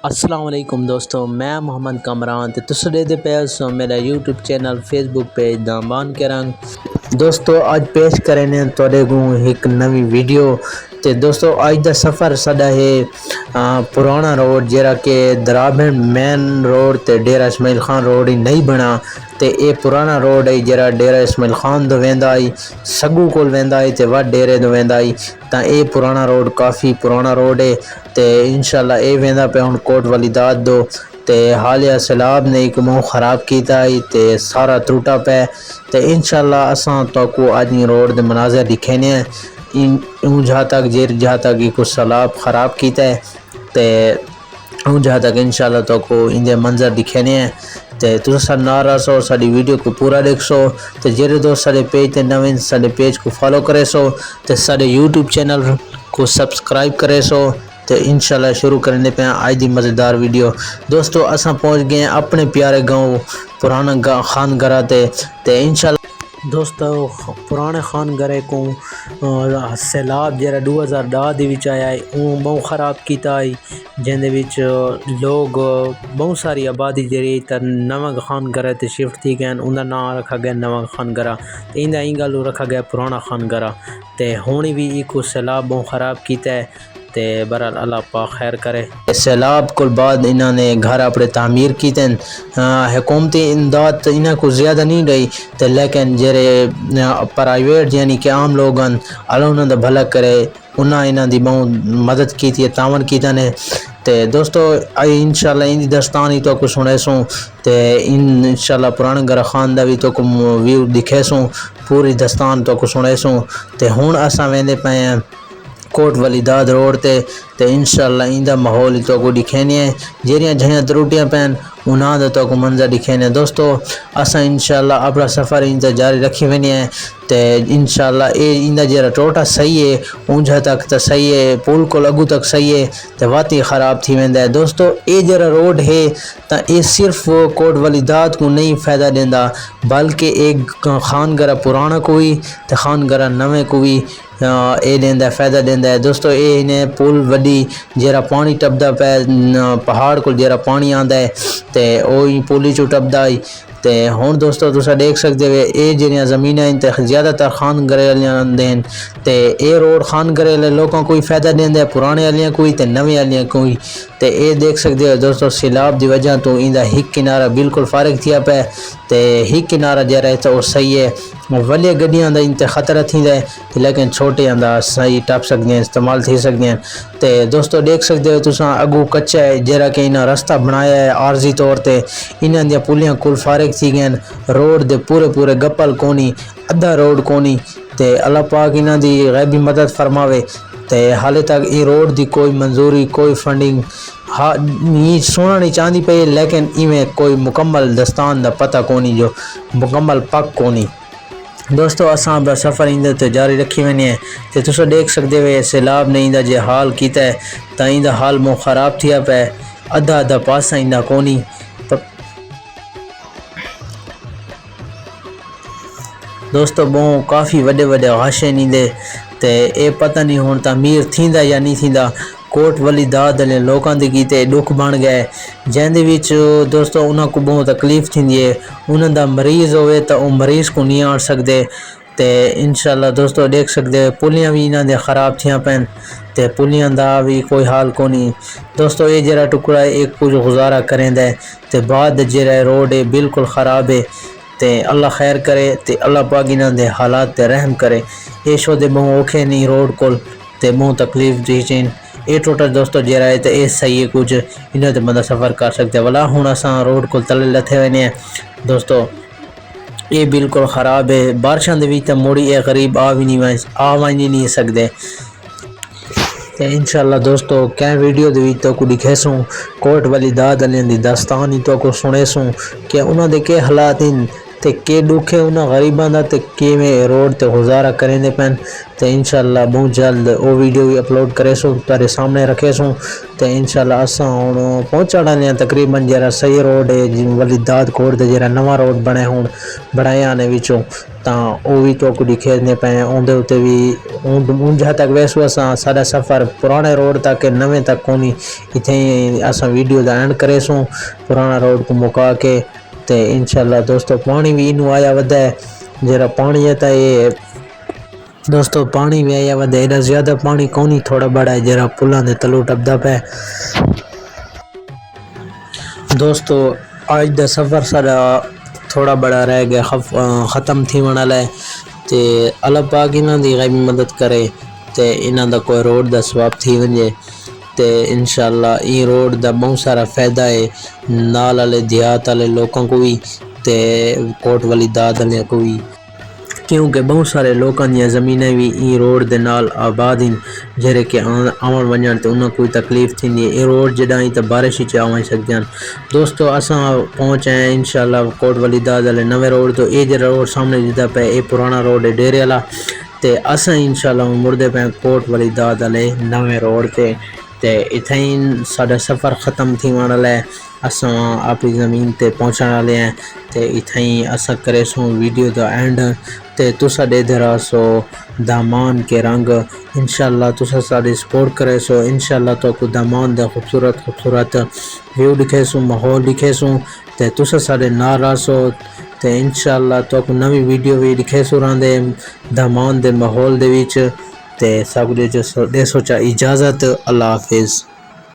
السلام علیکم دوستو، میں محمد کامران تے تساں دے پے سو میرا یوٹیوب چینل فیس بک پیج دامبان کے رنگ۔ دوستو اج پیش کرنے تواڈے کو ایک نوی ویڈیو تے دوستو اج دا سفر ساڈا ہے پرانا روڈ جیڑا کہ درابن مین روڈ تے ڈیرہ اسماعیل خان روڈ ہی نہیں بنا تے اے پرانا روڈ ہے جیڑا ڈیرہ اسماعیل خان دو ویندا ہے سگو کول ویندا ہے تے وڈ ڈیرے دو ویندا ہے تاں اے پرانا روڈ کافی پرانا روڈ ہے تے انشاءاللہ اے ویندا پہ ہن کوٹ والی داد دو تے حالیہ سیلاب نے ایک منہ خراب کیتا ہے تے سارا ٹوٹا پہ تے انشاءاللہ اساں تو کو اج روڈ دے مناظر دکھینے ہیں اون جہاں تک جہاں تک کو سیلاب خراب کیتا ہے تے اون جہاں تک انشاءاللہ تو کو ان دے منظر دکھینے ہیں تے تساں نہ سو ساری ویڈیو کو پورا دیکھ سو تے جڑے دوست سارے پیج تے نویں سارے پیج کو فالو کرے سو تے سارے یوٹیوب چینل کو سبسکرائب کرے سو تے انشاءاللہ شروع کرنے پہ آج دی مزیدار ویڈیو۔ دوستو اساں پہنچ گئے ہیں اپنے پیارے گاؤں پرانا خان گرہ تے انشاءاللہ دوستو پرانے خان گرے کو سیلاب جڑا 2010 دے وچ آیا ہے اون بہت خراب کیتا ہے جن دے وچ لوگ بہت ساری آبادی جڑی تے نواں خان گرہ تے شفٹ تھی گئے ان دا نام رکھا گیا نواں خان گرہ تے ان دا اینگلو رکھا گیا پرانا خان گرہ تے ہونی بھی ایک سیلاب بہت خراب کیتا ہے تے برحال اللہ پاک خیر کرے۔ سیلاب کو بعد انہوں نے گھر اپنے تعمیر کیتے حکومتی امداد انہوں کو زیادہ نہیں رہی تے لیکن جڑے پرائیویٹ یعنی کہ عام لوگن اللہ انہوں نے بھلا کرے انہوں دی بہت مدد کی تعاون کیتا نے تے دوستو انشاءاللہ ان دی داستان ہی تو کو سنے سوں تے انشاءاللہ پرانا گرہ خان دا بھی تو کو ویو دکھے سوں پوری داستان تو کو سنے سوں تے ہن اساں ویندے پے ہیں کوٹ والی داد روڈ تے انشاءاللہ ان دا ماحول تو کو دکھینے ہیں جہاں جہاں تروٹیاں پین انہاں دا تو کو منظر دکھینے دوستو اساں انشاءاللہ اپنا سفر ان جاری رکھی وینے ہیں تے انشاءاللہ اے ان دا جڑا ٹوٹا صحیح ہے اونجھا تک تا صحیح ہے پول کو لگو تک صحیح ہے تے واتی خراب تھی ویندا ہے دوستو اے جڑا روڈ ہے تا اے صرف کوٹ والی داد کو نہیں فائدہ دیندا بلکہ ایک خان گرہ پرانا کوئی تے خان گرہ نویں کوئی اے دیندا فائدہ دیندا ہے دوستو اے انہیں پول وڈی جیرا پانی ٹپدا پہ پہاڑ کو جیرا پانی آندا ہے تے اوہی پولی چو ٹپدا ہے تے ہن دوستو تساں دیکھ سکدے ہو اے جڑیاں زمیناں تے زیادہ تر خان گرے والیاں دین تے اے روڈ خان گرے والے لوکاں کوئی فائدہ دیندا ہے پرانے والیاں کوئی تے نویں والیاں کوئی تے اے دیکھ سکدے ہو دوستو سیلاب دی وجہ تو ایندا ایک کنارہ بالکل فارغ تھیا پہ تے ایک کنارہ جڑا ہے تو صحیح ہے وڈی گڈیاں دا انتے خطرہ تھیندا ہے لیکن چھوٹے دا صحیح ٹپ سکدے ہیں استعمال تھی سکدے ہیں تے دوستو دیکھ سکدے ہو تساں اگو کچا ہے جڑا کہ انہاں رستہ بنایا ہے عارضی طور تے انہاں دی پولیاں کل فارغ تھی گئے روڈ دے پورے گپل کونی ادھا روڈ کونی تے اللہ پاک انہاں دی غیبی مدد فرماوے تے حالے تک ای روڈ دی کوئی منظوری کوئی فنڈنگ یہ سونا نہیں چاہتی پئی لیکن ایویں کوئی مکمل دستان دا پتہ کونی جو مکمل پک کونی دوستو اساں اپنا سفر اندر تے جاری رکھی وینے ہیں تے تساں دیکھ سکدے ہو سیلاب نے ایندا جے حال کیتا ہے تا ایندا حال مو خراب تھیا پے ادھا پاسا ایندا کونی دوستو بہت کافی وڈے غاشے نیندے تے اے پتہ نہیں ہن تعمیر تھیندا یا نہیں تھیندا کوٹ والی داد والے لوکاں دے کیتے دکھ بن گئے جن دے وچ دوستو انہاں کو بہت تکلیف تھیندی ہے انہاں دا مریض ہوئے تا او مریض کو نہیں آن سکدے تے انشاءاللہ دوستو دیکھ سکدے پولیاں بھی انہاں دے خراب تھیاں پین تے پولیاں دا بھی کوئی حال کونی دوستو اے جڑا ٹکڑا ہے ایک کچھ گزارا کریندا ہے تے بعد جڑا روڈ ہے بالکل خراب ہے تے اللہ خیر کرے تے اللہ پاک انہاں دے حالات تے رحم کرے اے شو دے بہت اوکھے نہیں روڈ کول تے بہت تکلیف دی چین اے ٹوٹل دوستو جڑا ہے تے اے صحیح ہے کچھ انہاں تے بندہ سفر کر سکتے ولا ہن اساں روڈ کول تلے لتھے وینے ہیں دوستو اے بالکل خراب ہے بارشاں دے وچ تے موڑی اے غریب آ نہیں سکدے تے انشاءاللہ دوستو کہ ویڈیو دے وچ تو کو دکھے سوں کوٹ والی داد والے دی داستان ہی تو کو سنے سوں کہ انہاں دے کے حالات ہیں تے کہ دکھے انہاں غریباں دا تے کیویں روڈ تے گزارا کریندے پن تے انشاءاللہ بہت جلد او ویڈیو بھی اپلوڈ کرے سو تارے سامنے رکھے سو تے انشاءاللہ اساں ہن پہنچا ڈالے ہیں تقریباً جڑا صحیح روڈ ہے ولی داد کوٹ تے جڑا نواں روڈ بنے ہون بڑھایا نے وچوں تاں او بھی تو کو دکھے پے اوندے اوتے بھی اون جہاں تک ویسو اساں سارا سفر پرانے روڈ تک نویں تک کونی ایتھے اساں ویڈیو دا اینڈ کرے سو پرانا روڈ کو مکا کے تے انشاءاللہ دوستو پانی بھی انو آیا ودا ہے جڑا پانی ہے تا یہ دوستو پانی بھی آیا ودا ہے زیادہ پانی کونی تھوڑا بڑا ہے جڑا پلاں دے تلو ٹپدا پے دوستو آج دا سفر سارا تھوڑا بڑا رہ گیا ختم تھی والا ہے تے اللہ پاک انہاں دی غیبی مدد کرے تے انہاں دا کوئی روڈ دا ثواب تھی ونجے تے انشاءاللہ این روڈ دا بہت سارا فائدہ ہے نال والے دیہات والے لوکاں کو بھی تے کوٹ والی داد والے کو بھی کیونکہ بہت سارے لوکاں دی زمینیں بھی این روڈ دے نال آباد ہیں جڑے کہ آون ونجن تے انہاں کوئی تکلیف تھیندی اے روڈ جڑا تے بارش وچ آون سکدے ہیں دوستو اساں پہنچے ہیں انشاءاللہ کوٹ والی داد والے نویں روڈ تو اے جڑا روڈ سامنے جدا پے اے پرانا روڈ ہے ڈیرے والا تے اساں انشاءاللہ مردے پے کوٹ والی داد والے نویں روڈ تے ایتھیں ساڈا سفر ختم تھی والا ہے اساں اپنی زمین تے پہنچن والے ہیں تے ایتھیں اساں کرے سو ویڈیو دا اینڈ تے تساں دے درا سو دامان کے رنگ انشاءاللہ تساں ساڈی سپورٹ کرے سو انشاءاللہ تو کو دامان دا خوبصورت ویو دکھے سو ماحول دکھے سو تے تساں ساڈے نال رہ سو تے انشاءاللہ تو کو نوی ویڈیو بھی دکھے سو راندے دامان دے ماحول دے وچ تے سب دے سوچا اجازت اللہ حافظ.